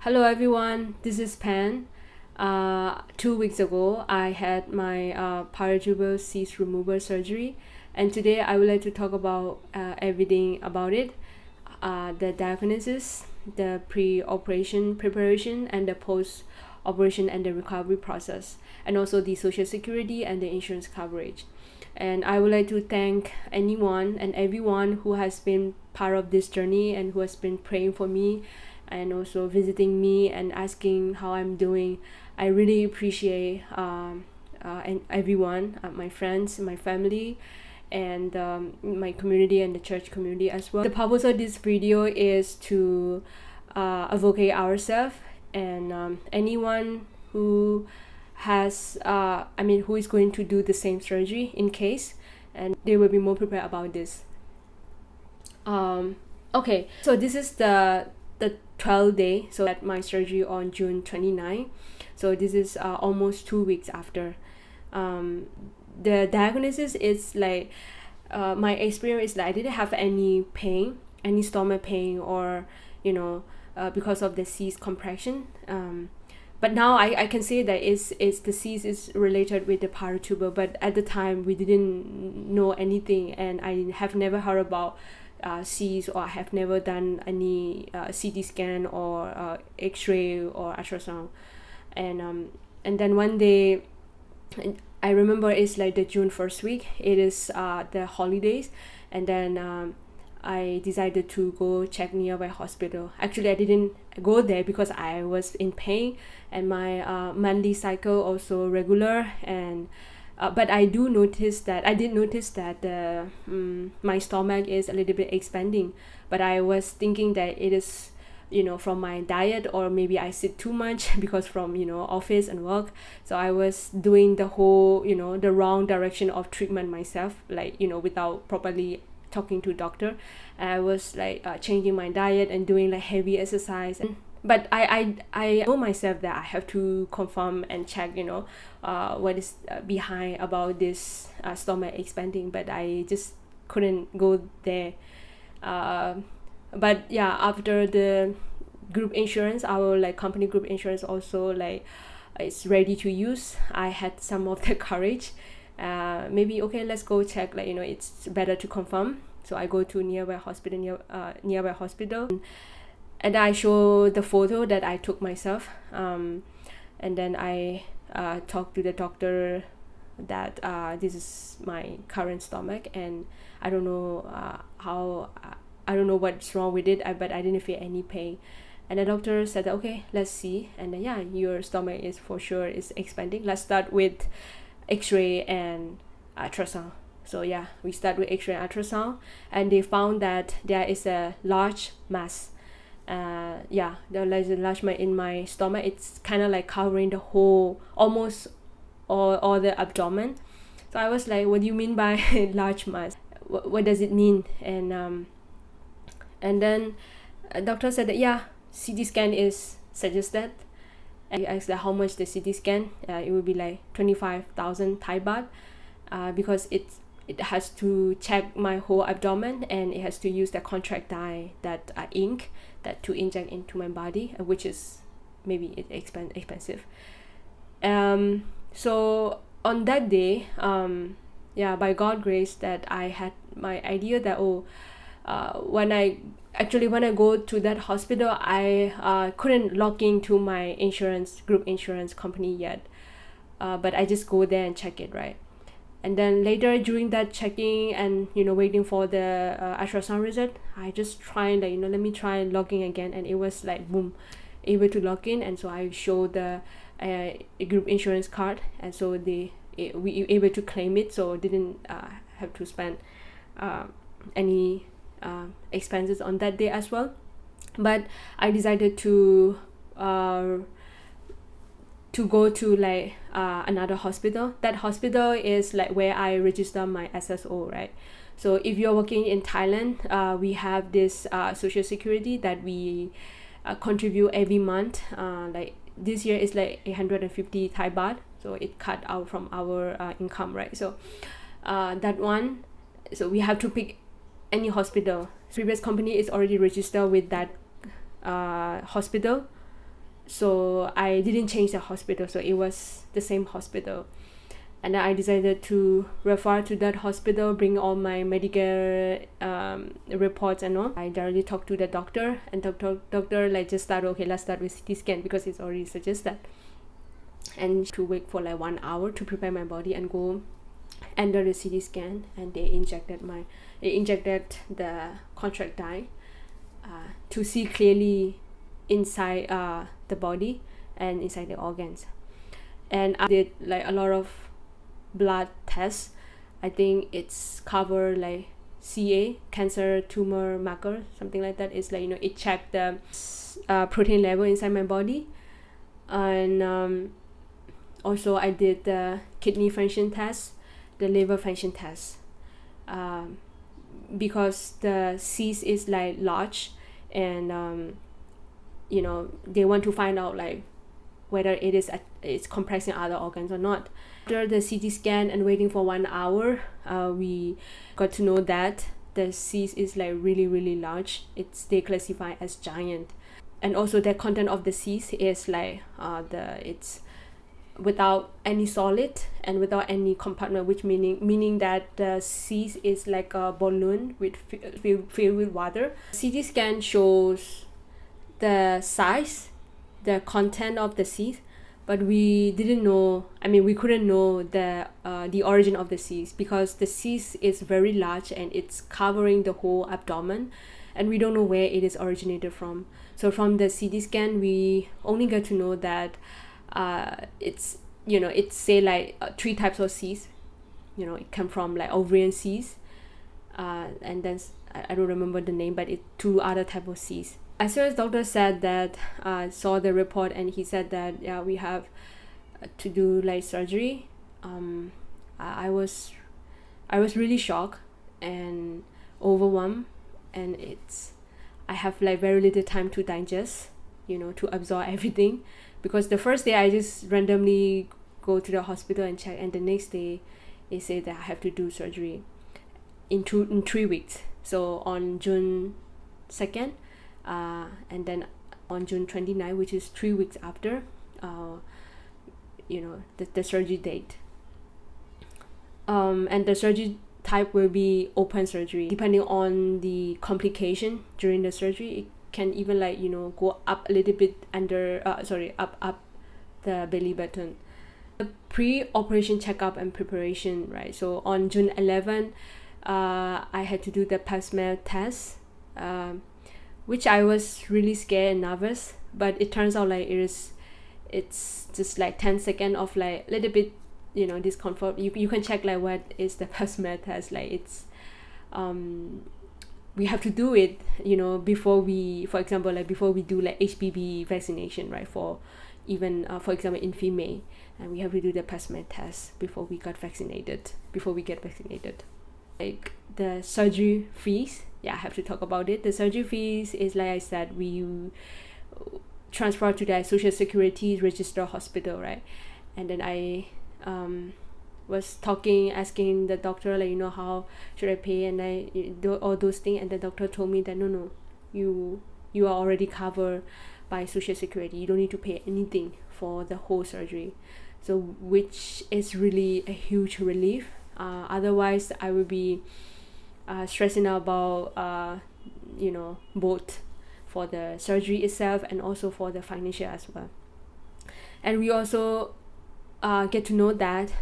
Hello everyone, this is Pan. 2 weeks ago, I had my Paratubal Cyst removal surgery, and today I would like to talk about everything about it, the diagnosis, the pre-operation preparation, and the post-operation and the recovery process, and also the social security and the insurance coverage. And I would like to thank anyone and everyone who has been part of this journey and who has been praying for me and also visiting me and asking how I'm doing. I really appreciate and everyone, my friends, my family, and my community and the church community as well. The purpose of this video is to advocate ourselves and anyone who has who is going to do the same surgery in case, and they will be more prepared about this. Okay, so this is the 12th day, so at my surgery on June 29. So this is almost 2 weeks after. The diagnosis is like my experience is that I didn't have any pain, any stomach pain, or because of the cyst compression. But now I can say that it's the cyst is related with the paratubal, but at the time we didn't know anything, and I have never heard about cyst, or I have never done any CT scan or X-ray or ultrasound. And then one day, I remember it's like the June 1st week. It is the holidays, and then I decided to go check nearby hospital. Actually, I didn't go there because I was in pain, and my monthly cycle also regular, and but I did notice that the my stomach is a little bit expanding. But I was thinking that it is from my diet, or maybe I sit too much because from office and work. So I was doing the whole the wrong direction of treatment myself, like without properly talking to doctor. And I was like changing my diet and doing like heavy exercise. But I know myself that I have to confirm and check what is behind about this stomach expanding, but I just couldn't go there. But yeah, after the group insurance, our like company group insurance also like it's ready to use, I had some of the courage. Maybe okay, let's go check, like it's better to confirm. So I go to nearby hospital, and I show the photo that I took myself, and then I talk to the doctor that this is my current stomach, and I don't know I don't know what's wrong with it, but I didn't feel any pain. And the doctor said, okay, let's see. And then yeah, your stomach is for sure is expanding. Let's start with X-ray and ultrasound. So yeah, we start with X-ray and ultrasound, and they found that there is a large mass. There's a large mass in my stomach. It's kind of like covering the whole, almost all the abdomen. So I was like, what do you mean by large mass? What does it mean? And then a doctor said that yeah, CT scan is suggested. And I asked how much the CT scan. It would be like 25,000 Thai baht, because it has to check my whole abdomen, and it has to use the contract dye, that ink that to inject into my body, which is maybe expensive. So on that day, by God grace, that I had my idea that when I go to that hospital, I couldn't log into my group insurance company yet, but I just go there and check it, right? And then later during that checking and waiting for the ultrasound result, I just try let me try logging again, and it was like boom, able to log in. And so I showed the group insurance card, and so we able to claim it, so didn't have to spend any expenses on that day as well. But I decided to go to like another hospital. That hospital is like where I register my SSO, right? So if you're working in Thailand, we have this social security that we contribute every month. Like this year is like 850 Thai baht, so it cut out from our income, right? So that one, so we have to pick any hospital. Previous company is already registered with that hospital, So I didn't change the hospital, so it was the same hospital. And I decided to refer to that hospital, bring all my medical reports and all. I directly talked to the doctor, and doctor like just started, okay, let's start with CT scan because it's already suggested. And to wait for like 1 hour to prepare my body and go under the CT scan, and they injected the contract dye to see clearly inside the body and inside the organs. And I did like a lot of blood tests. I think it's covered like CA, cancer tumor marker, something like that. It's like, it checked the protein level inside my body. And also I did the kidney function test, the liver function test, because the cyst is like large, and they want to find out like whether it's compressing other organs or not. After the CT scan and waiting for 1 hour, we got to know that the cyst is like really, really large. They classify as giant. And also the content of the cyst is like it's without any solid and without any compartment, which meaning that the cyst is like a balloon filled with water. CT scan shows the size, the content of the cyst, but we couldn't know the origin of the cyst, because the cyst is very large and it's covering the whole abdomen, and we don't know where it is originated from. So from the CT scan, we only get to know that it's say like 3 types of cysts. It come from like ovarian cyst, and then I don't remember the name, but it's 2 other type of cysts. As soon as doctor said that, saw the report, and he said that we have to do like surgery, I was really shocked and overwhelmed, and I have like very little time to digest, to absorb everything, because the first day I just randomly go to the hospital and check, and the next day they say that I have to do surgery in 3 weeks. So on June 2nd, and then on June 29th, which is 3 weeks after, the surgery date. And the surgery type will be open surgery. Depending on the complication during the surgery, it can even like go up a little bit up the belly button. The pre-operation checkup and preparation, right? So on June 11th, I had to do the pap smear test, which I was really scared and nervous, but it turns out like it's just like 10 seconds of like little bit discomfort. You can check like what is the pap smear test, like it's we have to do it before we, for example, like before we do like HPV vaccination, right? For even for example in female, and we have to do the pap smear test before we get vaccinated. Like the surgery fees, I have to talk about it. The surgery fees is, like I said, we transfer to the Social Security registered hospital, right? And then I was asking the doctor, like, how should I pay, and I do all those things, and the doctor told me that no, you are already covered by Social Security. You don't need to pay anything for the whole surgery. So which is really a huge relief. Otherwise I would be stressing out about both for the surgery itself and also for the financial as well. And we also get to know that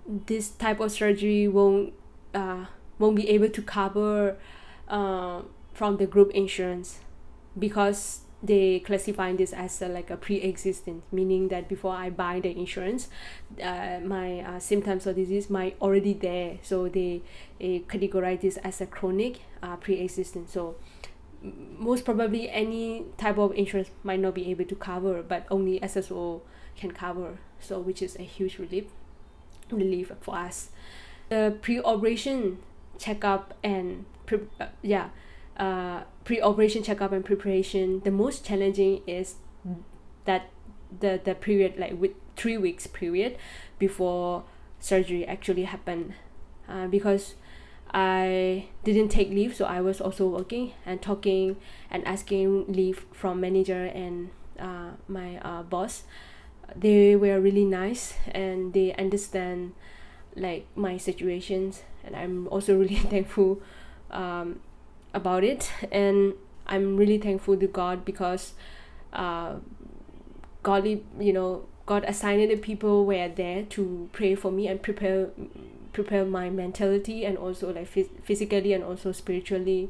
this type of surgery won't be able to cover from the group insurance, because they classify this as like a pre-existing, meaning that before I buy the insurance, my symptoms of disease might already there, so they categorize this as a chronic pre-existing. So most probably any type of insurance might not be able to cover, but only SSO can cover, so which is a huge relief for us. The pre-operation checkup and pre-operation checkup and preparation, the most challenging is that the period, like with 3 weeks period before surgery actually happened, because I didn't take leave, so I was also working and talking and asking leave from manager and my boss. They were really nice and they understand like my situations, and I'm also really thankful about it. And I'm really thankful to God because godly, God assigned the people were there to pray for me and prepare my mentality, and also like physically and also spiritually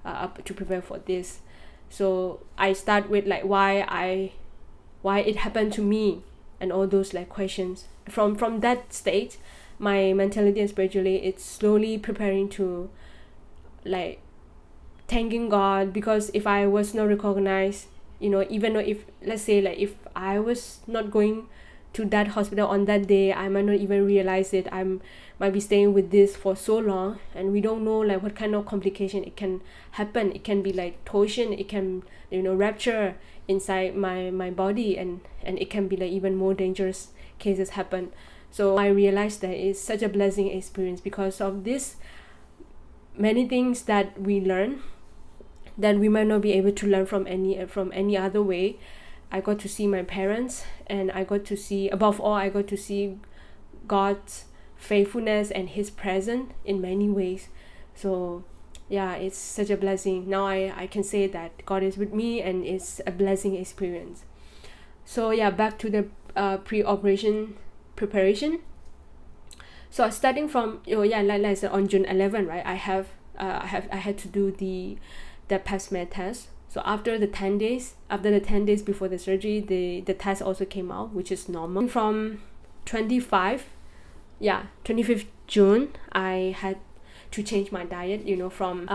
up to prepare for this. So I start with like why it happened to me, and all those like questions. From that state, my mentality and spiritually, it's slowly preparing to like thanking God, because if I was not recognized, even though, if let's say like if I was not going to that hospital on that day, I might not even realize it. Might be staying with this for so long, and we don't know like what kind of complication it can happen. It can be like torsion, it can rupture inside my body, and it can be like even more dangerous cases happen. So I realized that it's such a blessing experience because of this. Many things that we learn that we might not be able to learn from any other way. I got to see my parents, and I got to see, above all, I got to see God's faithfulness and his presence in many ways. So yeah, it's such a blessing. Now I can say that God is with me, and it's a blessing experience. So yeah, back to the pre-operation preparation. So starting from like I said, on June 11, right, I had to do the pap smear test. So after the 10 days before the surgery, the test also came out, which is normal. From 25th June, I had to change my diet, from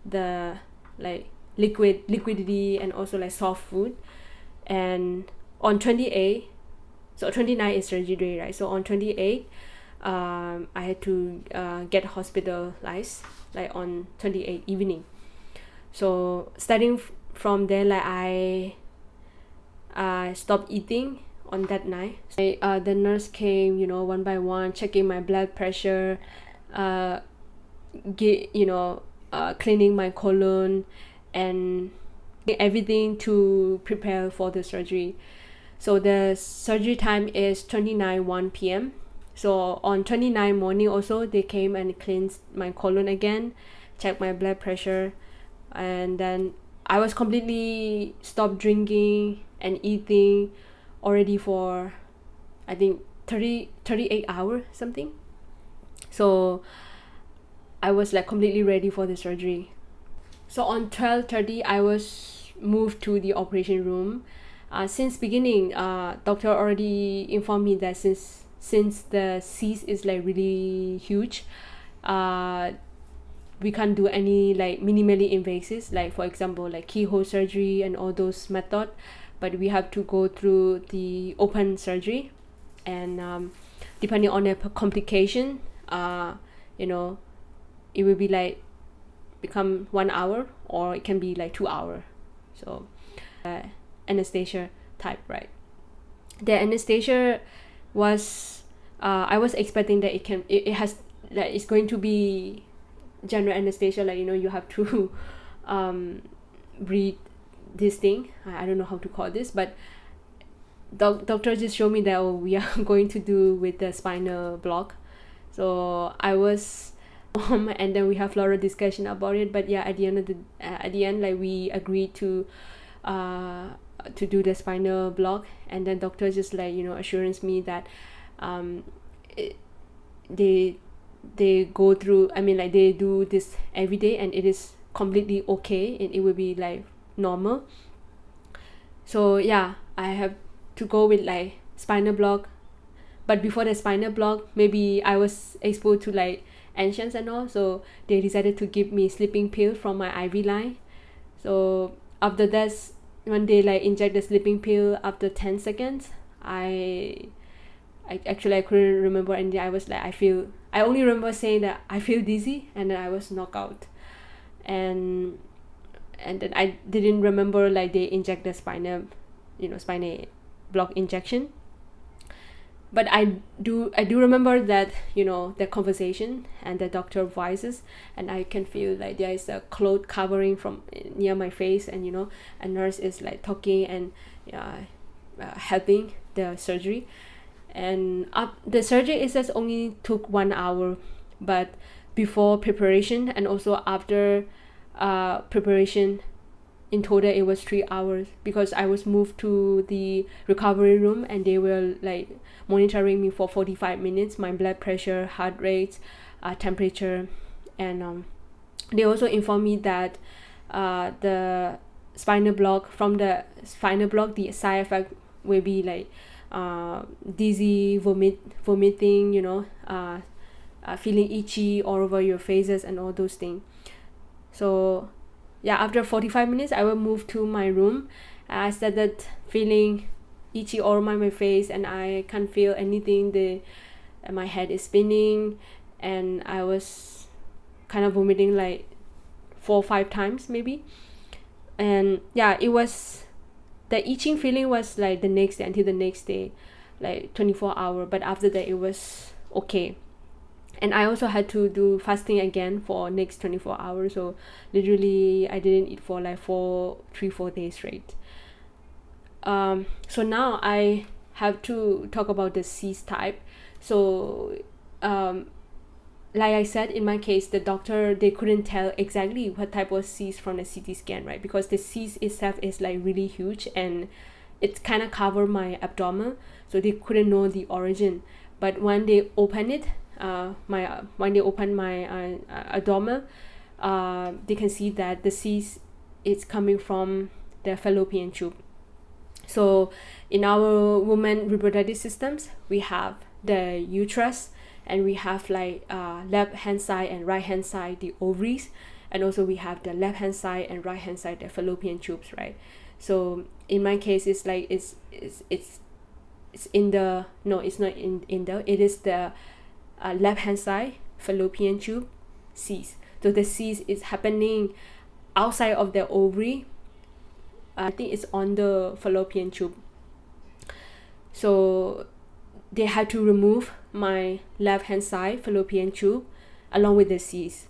the like liquidity and also like soft food. And on 28, so 29 is surgery day, right? So on 28, I had to get hospitalized like on 28 evening. So starting from there, like I stopped eating on that night. So, the nurse came, one by one, checking my blood pressure, cleaning my colon, and everything to prepare for the surgery. So the surgery time is 1 p.m. So on 29 morning also, they came and cleansed my colon again, checked my blood pressure, and then I was completely stopped drinking and eating already for I think 38 hours something. So I was like completely ready for the surgery. So on 12:30, I was moved to the operation room. Since beginning, doctor already informed me that since the cyst is like really huge, we can't do any like minimally invasive, like for example like keyhole surgery and all those method, but we have to go through the open surgery. And depending on the complication, it will be like become 1 hour, or it can be like 2 hours. So anesthesia type, right? The anesthesia was I was expecting that it's going to be general anesthesia, like you have to breathe this thing. I don't know how to call this, but doctor just showed me that we are going to do with the spinal block. So I was and then we have a lot of discussion about it, but yeah, at the end like we agreed to do the spinal block. And then doctor just like assurance me that they go through, like they do this every day, and it is completely okay, and it will be like normal. So yeah, I have to go with like spinal block. But before the spinal block, maybe I was exposed to like ancients and all, so they decided to give me sleeping pill from my IV line. So after that, when they like inject the sleeping pill, after 10 seconds, I couldn't remember anything. I was like, I only remember saying that I feel dizzy, and then I was knocked out. And then I didn't remember like they inject the spinal block injection. but I do remember that, the conversation and the doctor voices, and I can feel like there is a cloth covering from near my face, and a nurse is like talking and helping the surgery. And the surgery is just only took 1 hour, but before preparation and also after preparation, in total it was 3 hours, because I was moved to the recovery room and they were like monitoring me for 45 minutes, my blood pressure, heart rate, temperature, and they also informed me that the spinal block the side effect will be like dizzy, vomiting, feeling itchy all over your faces and all those things. So yeah, after 45 minutes I will move to my room. I started feeling itchy all over my face, and I can't feel anything. My head is spinning, and I was kind of vomiting like 4 or 5 times maybe. And yeah, it was, the itching feeling was like the next day, until the next day, like 24 hours, but after that it was okay. And I also had to do fasting again for next 24 hours, so literally I didn't eat for like 4 days straight. So now I have to talk about the cyst type. So like I said, in my case, the doctor, they couldn't tell exactly what type of cyst from the CT scan, right? Because the cyst itself is like really huge, and it kind of covered my abdomen, so they couldn't know the origin. But when they open it, when they open my abdomen, they can see that the cyst is coming from the fallopian tube. So in our women reproductive systems, we have the uterus, and we have like left hand side and right hand side the ovaries, and also we have the left hand side and right hand side the fallopian tubes, right? So in my case, it's like it's in the, no, it's not in the, it is the left hand side fallopian tube cyst. So the cyst is happening outside of the ovary. I think it's on the fallopian tube. So they had to remove my left hand side fallopian tube along with the cyst.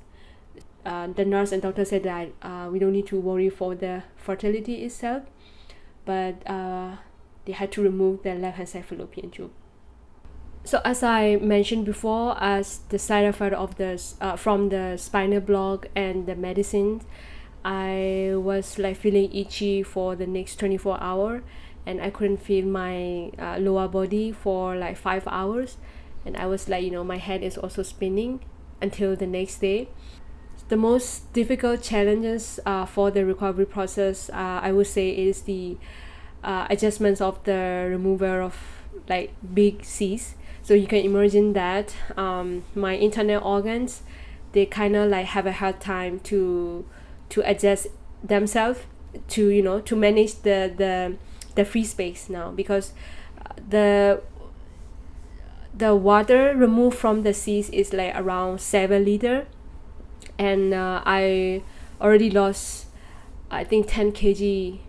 The nurse and doctor said that we don't need to worry for the fertility itself, but they had to remove the left hand side fallopian tube. So as I mentioned before, as the side effect of this from the spinal block and the medicine, I was like feeling itchy for the next 24 hours, and I couldn't feel my lower body for like 5 hours, and I was like, my head is also spinning until the next day. The most difficult challenges for the recovery process, I would say, is the adjustments of the removal of like big cysts. So you can imagine that my internal organs, they kind of like have a hard time to adjust themselves to to manage the free space now, because the water removed from the cyst is like around 7 liter, and I already lost, I think, 10 kg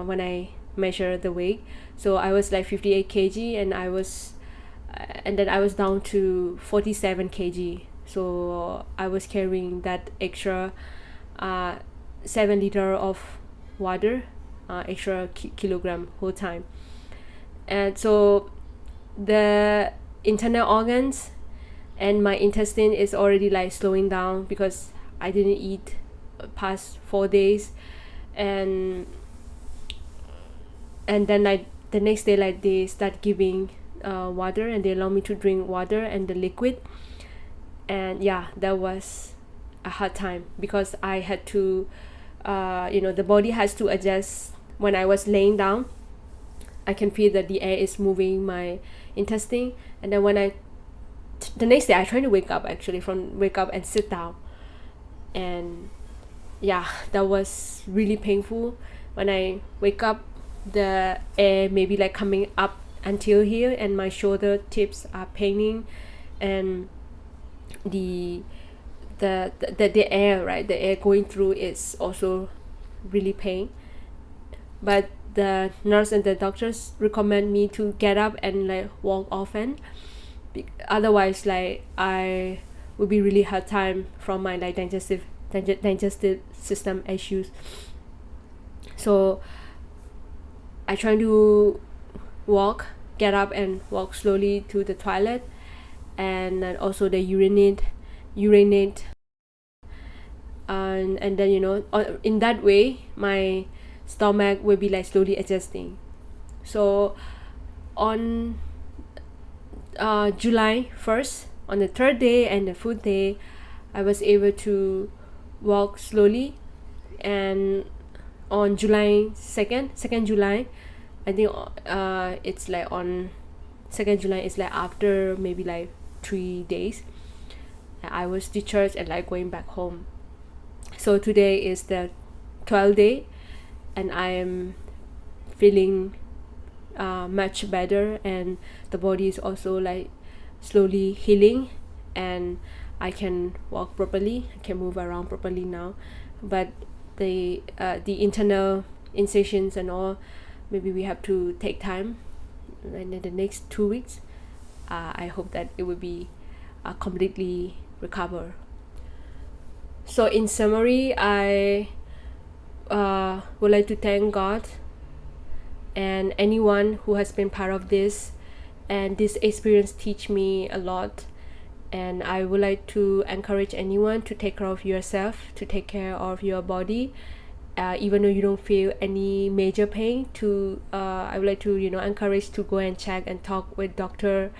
when I measured the weight. So I was like 58 kg, and then I was down to 47 kg. So I was carrying that extra 7 liter of water, extra kilogram whole time. And so the internal organs and my intestine is already like slowing down, because I didn't eat past 4 days, and then like the next day, like they start giving water, and they allow me to drink water and the liquid. And yeah, that was a hard time, because I had to the body has to adjust. When I was laying down, I can feel that the air is moving my intestine, and then when the next day I tried to wake up and sit down, and yeah, that was really painful. When I wake up, the air maybe like coming up until here, and my shoulder tips are paining, and the air, right, the air going through is also really pain. But the nurse and the doctors recommend me to get up and like walk often. Otherwise, like I would be really hard time from my like digestive system issues. So I try to get up and walk slowly to the toilet, and then also the urinate, and then in that way my stomach will be like slowly adjusting. So on July 1st, on the third day and the fourth day, I was able to walk slowly. And on July 2nd July, I think it's like on 2nd July, it's like after maybe like 3 days, I was discharged and like going back home. So today is the 12th day, and I am feeling much better, and the body is also like slowly healing, and I can walk properly, I can move around properly now. But the internal incisions and all, maybe we have to take time, and in the next 2 weeks I hope that it will be completely recover. So in summary, I would like to thank God and anyone who has been part of this, and this experience teach me a lot. And I would like to encourage anyone to take care of yourself, to take care of your body, even though you don't feel any major pain. I would like to encourage to go and check and talk with doctor,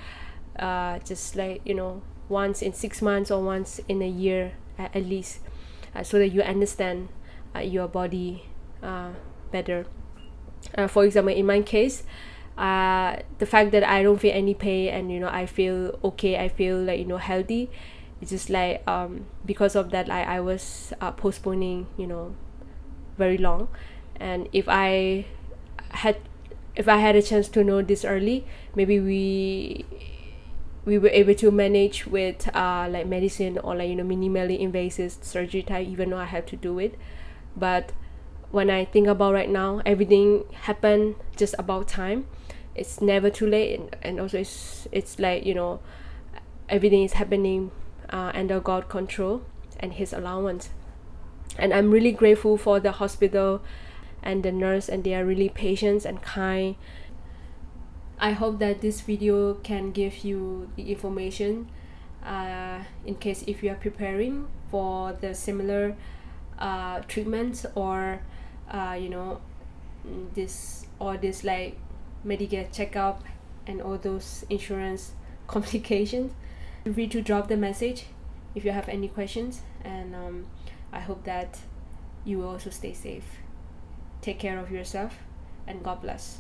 just like once in 6 months or once in a year at least, so that you understand your body better. For example, in my case, the fact that I don't feel any pain, and I feel okay, I feel like healthy, it's just like because of that, I was postponing very long. And if I had a chance to know this early, maybe we were able to manage with like medicine, or like minimally invasive surgery type, even though I had to do it. But when I think about right now, everything happened just about time. It's never too late, and also it's like everything is happening under God control and His allowance. And I'm really grateful for the hospital and the nurse, and they are really patient and kind. I hope that this video can give you the information in case if you are preparing for the similar treatments, or this like Medicare checkup and all those insurance complications. Feel free to drop the message if you have any questions, and I hope that you will also stay safe. Take care of yourself, and God bless.